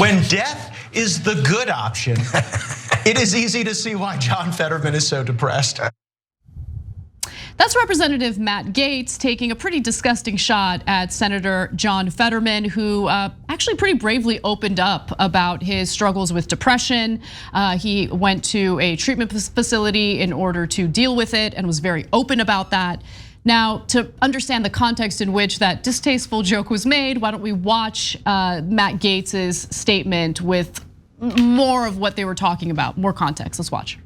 When death is the good option, it is easy to see why John Fetterman is so depressed. That's Representative Matt Gaetz taking a pretty disgusting shot at Senator John Fetterman, who actually pretty bravely opened up about his struggles with depression. He went to a treatment facility in order to deal with it and was very open about that. Now, to understand the context in which that distasteful joke was made, why don't we watch Matt Gaetz's statement with more of what they were talking about, more context. Let's watch.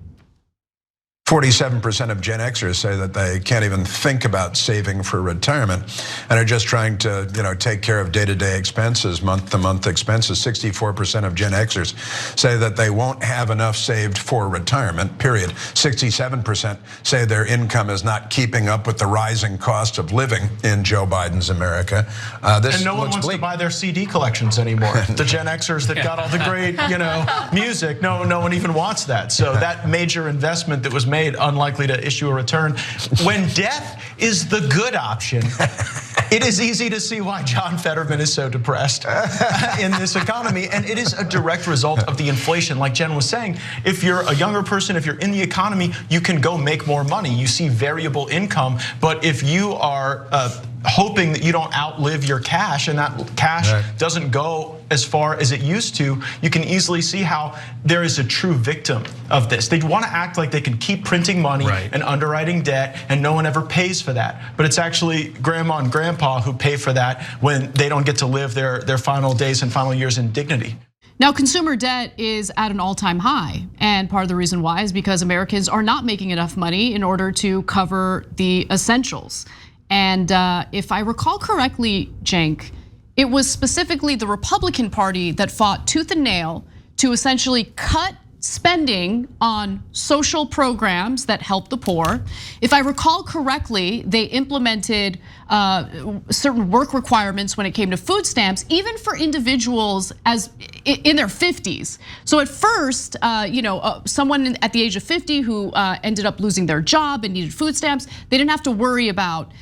47% of Gen Xers say that they can't even think about saving for retirement and are just trying to, take care of day-to-day expenses, month-to-month expenses. 64% of Gen Xers say that they won't have enough saved for retirement, period. 67% say their income is not keeping up with the rising cost of living in Joe Biden's America. And no one wants to buy their CD collections anymore. The Gen Xers that got all the great, music, no one even wants that. So that major investment that was made, unlikely to issue a return. When death is the good option, it is easy to see why John Fetterman is so depressed in this economy. And it is a direct result of the inflation. Like Jen was saying, if you're a younger person, if you're in the economy, you can go make more money. You see variable income. But if you are hoping that you don't outlive your cash and that cash doesn't go as far as it used to, you can easily see how there is a true victim of this. They want to act like they can keep printing money and underwriting debt and no one ever pays for that. But it's actually grandma and grandpa who pay for that when they don't get to live their final days and final years in dignity. Now, consumer debt is at an all-time high, and part of the reason why is because Americans are not making enough money in order to cover the essentials. And if I recall correctly, Cenk, it was specifically the Republican Party that fought tooth and nail to essentially cut spending on social programs that help the poor. If I recall correctly, they implemented certain work requirements when it came to food stamps, even for individuals as in their 50s. So at first, someone at the age of 50 who ended up losing their job and needed food stamps, they didn't have to worry about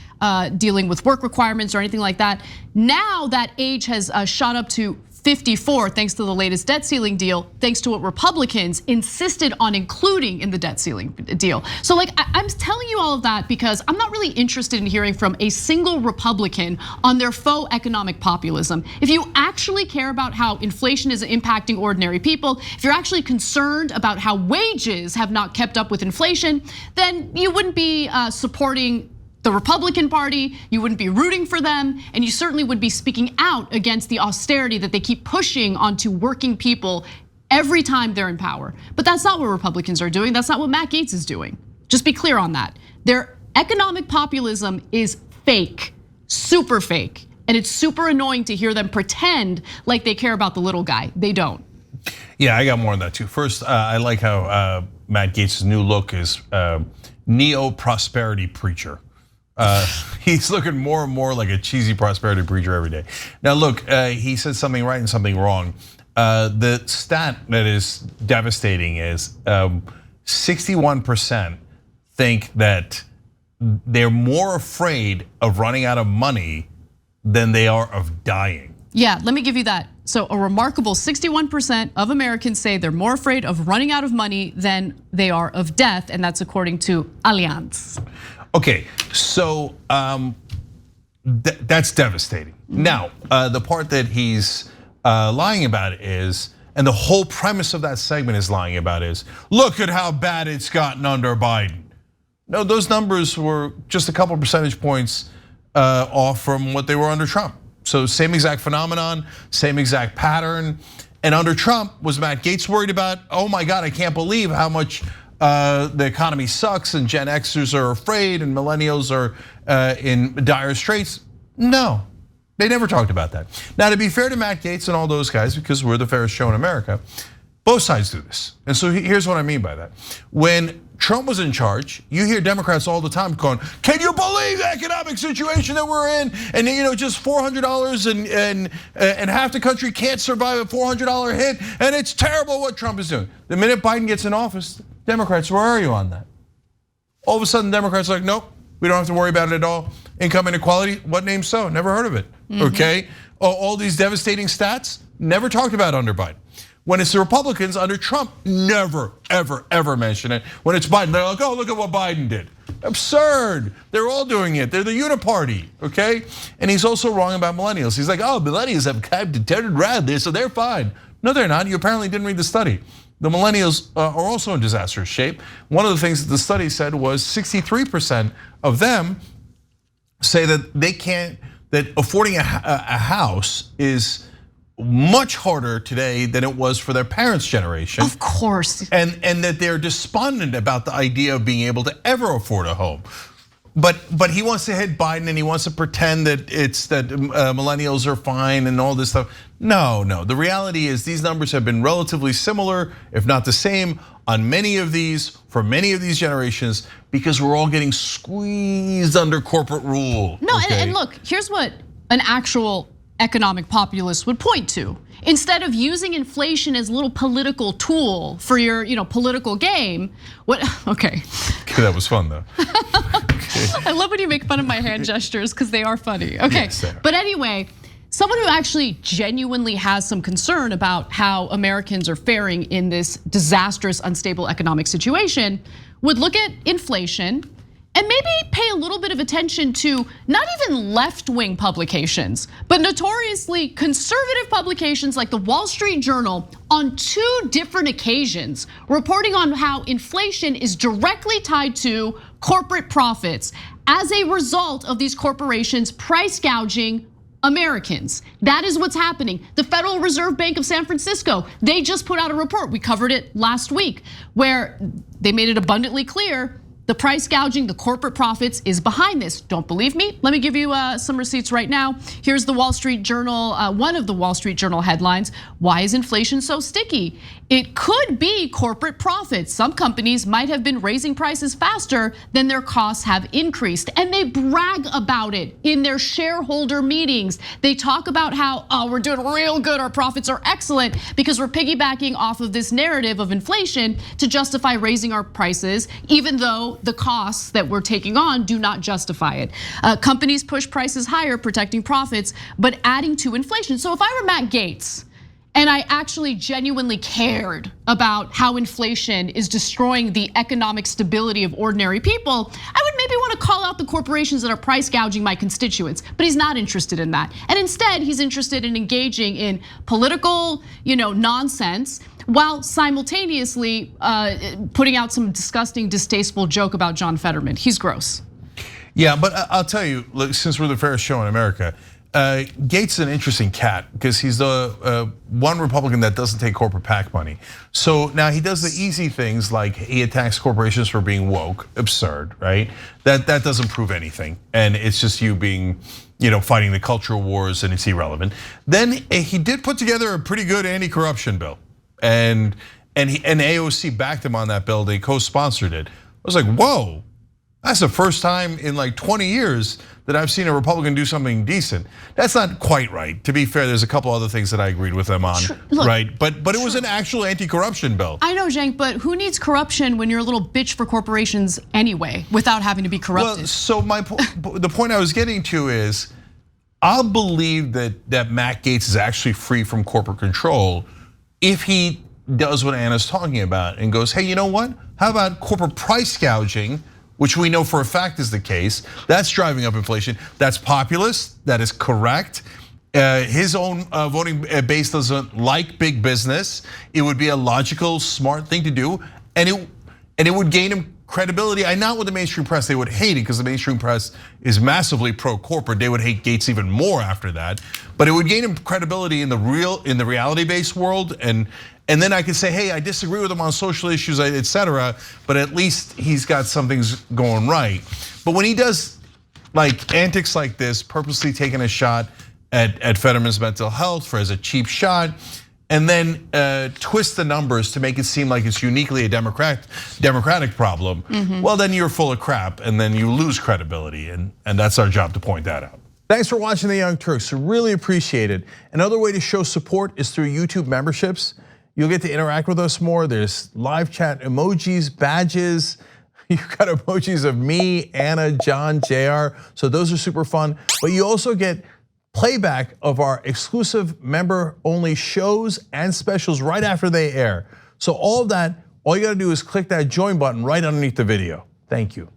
dealing with work requirements or anything like that. Now that age has shot up to 54, thanks to the latest debt ceiling deal, thanks to what Republicans insisted on including in the debt ceiling deal. So I'm telling you all of that because I'm not really interested in hearing from a single Republican on their faux economic populism. If you actually care about how inflation is impacting ordinary people, if you're actually concerned about how wages have not kept up with inflation, then you wouldn't be supporting the Republican Party, you wouldn't be rooting for them, and you certainly would be speaking out against the austerity that they keep pushing onto working people every time they're in power. But that's not what Republicans are doing. That's not what Matt Gaetz is doing. Just be clear on that. Their economic populism is fake, super fake. And it's super annoying to hear them pretend like they care about the little guy. They don't. Yeah, I got more on that too. First, I like how Matt Gaetz's new look is neo-prosperity preacher. He's looking more and more like a cheesy prosperity preacher every day. Now look, he said something right and something wrong. The stat that is devastating is 61% think that they're more afraid of running out of money than they are of dying. Yeah, let me give you that. So a remarkable 61% of Americans say they're more afraid of running out of money than they are of death, and that's according to Allianz. Okay, so that's devastating. Now, the part that he's lying about is, and the whole premise of that segment is lying about is, look at how bad it's gotten under Biden. No, those numbers were just a couple percentage points off from what they were under Trump. So same exact phenomenon, same exact pattern. And under Trump, was Matt Gaetz worried about, oh my God, I can't believe how much the economy sucks and Gen Xers are afraid and millennials are in dire straits? No, they never talked about that. Now, to be fair to Matt Gaetz and all those guys, because we're the fairest show in America, both sides do this. And so here's what I mean by that. When Trump was in charge, you hear Democrats all the time going, can you believe the economic situation that we're in? And just $400 and half the country can't survive a $400 hit, and it's terrible what Trump is doing. The minute Biden gets in office, Democrats, where are you on that? All of a sudden, Democrats are like, nope, we don't have to worry about it at all. Income inequality, what name so? Never heard of it, okay? all these devastating stats, never talked about under Biden. When it's the Republicans under Trump, never, ever, ever mention it. When it's Biden, they're like, oh, look at what Biden did. Absurd. They're all doing it. They're the uniparty, okay? And he's also wrong about millennials. He's like, oh, millennials have kind of deterred radically, so they're fine. No, they're not. You apparently didn't read the study. The millennials are also in disastrous shape. One of the things that the study said was 63% of them say that they can't, that affording a house is much harder today than it was for their parents' generation. Of course. And that they're despondent about the idea of being able to ever afford a home. But he wants to hit Biden and he wants to pretend that it's that millennials are fine and all this stuff. No, the reality is these numbers have been relatively similar, if not the same, on many of these, for many of these generations, because we're all getting squeezed under corporate rule. No, okay? and look, here's what an actual economic populist would point to. Instead of using inflation as a little political tool for your, political game, okay. That was fun though. I love when you make fun of my hand gestures because they are funny. Okay, yes, but anyway, someone who actually genuinely has some concern about how Americans are faring in this disastrous, unstable economic situation would look at inflation and maybe pay a little bit of attention to not even left-wing publications, but notoriously conservative publications like the Wall Street Journal on 2 different occasions, reporting on how inflation is directly tied to corporate profits as a result of these corporations price gouging Americans. That is what's happening. The Federal Reserve Bank of San Francisco, they just put out a report, we covered it last week, where they made it abundantly clear the price gouging, the corporate profits is behind this. Don't believe me? Let me give you some receipts right now. Here's the Wall Street Journal, one of the Wall Street Journal headlines. Why is inflation so sticky? It could be corporate profits. Some companies might have been raising prices faster than their costs have increased. And they brag about it in their shareholder meetings. They talk about how, oh, we're doing real good, our profits are excellent, because we're piggybacking off of this narrative of inflation to justify raising our prices, even though the costs that we're taking on do not justify it. Companies push prices higher, protecting profits, but adding to inflation. So if I were Matt Gaetz and I actually genuinely cared about how inflation is destroying the economic stability of ordinary people, I would maybe want to call out the corporations that are price gouging my constituents, but he's not interested in that. And instead, he's interested in engaging in political, nonsense, while simultaneously putting out some disgusting, distasteful joke about John Fetterman. He's gross. Yeah, but I'll tell you, since we're the fairest show in America, Gaetz is an interesting cat because he's the one Republican that doesn't take corporate PAC money. So now he does the easy things like he attacks corporations for being woke, absurd, right? That doesn't prove anything, and it's just you being, fighting the cultural wars, and it's irrelevant. Then he did put together a pretty good anti-corruption bill, and AOC backed him on that bill. They co-sponsored it. I was like, whoa. That's the first time in like 20 years that I've seen a Republican do something decent. That's not quite right. To be fair, there's a couple other things that I agreed with them on, right? But it was an actual anti-corruption bill. I know, Cenk, but who needs corruption when you're a little bitch for corporations anyway, without having to be corrupted? Well, so the point I was getting to is, I'll believe that Matt Gaetz is actually free from corporate control if he does what Anna's talking about and goes, hey, you know what? How about corporate price gouging, which we know for a fact is the case. That's driving up inflation. That's populist, that is correct. His own voting base doesn't like big business. It would be a logical, smart thing to do, and it would gain him credibility. I not with the mainstream press, they would hate it because the mainstream press is massively pro-corporate. They would hate Gaetz even more after that. But it would gain him credibility in the reality-based world, and then I could say, hey, I disagree with him on social issues, etc. But at least he's got something going right. But when he does like antics like this, purposely taking a shot at Fetterman's mental health as a cheap shot, and then twist the numbers to make it seem like it's uniquely a democratic problem, well, then you're full of crap, and then you lose credibility, and that's our job to point that out. Thanks for watching The Young Turks, really appreciate it. Another way to show support is through YouTube memberships. You'll get to interact with us more. There's live chat emojis, badges. You've got emojis of me, Anna, John, JR. So those are super fun. But you also get playback of our exclusive member-only shows and specials right after they air. So all of that, all you gotta do is click that join button right underneath the video. Thank you.